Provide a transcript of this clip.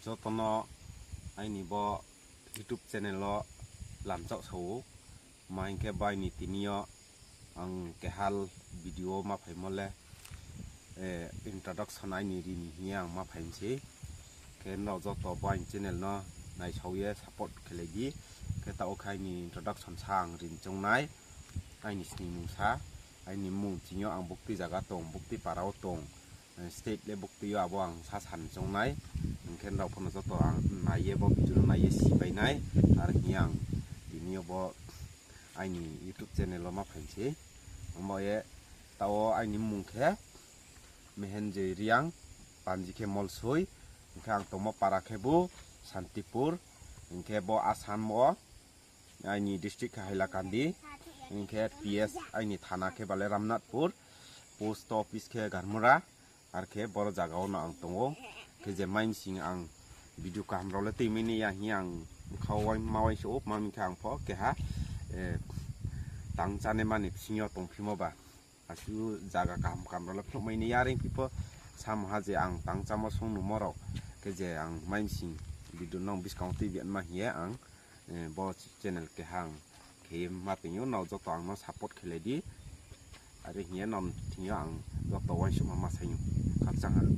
jotono aini bo YouTube channel lo lamchok so main ke bai ni tinio ang kehal video ma phaimole introduction aini ri ni hiang ma phaimse ke no joto bai channel no nai chauye support khelegi ke ta okhai ni introduction sang rin chongnai aini sni nungsa aini mung tinio ang bukti jaga tong bukti parao tong state le bukti yo abo ang sasan chongnai ke no phono joto ang naye bo video naye si bainai ar hiang tinio bo aini YouTube channel lo ma phaimse moye tao aini mungkhe mehenje riang panji ke molsoi khang tomo parakhebu Santipur ingke bo Assam mo aini district Hailakandi ingke PS aini thana ke bale Ramnathpur post office ke Garmura ar ke boro jagao na ang tongo ke je main sing ang video kamera le timini ya hiang khawai mawai so mami khang pho ke ha tangchane mani singyo tongphimo ba asu jaga kamera le phomai ni yaring pipo sam haje ang tangchamo songnu morok ke je ang main sing video nong discount ti ma hiya ang bo channel ke hang ke ma pinyo no joto ang no support kheledi are hiya nom thingyo ang joto wan suma ma sayu khachanga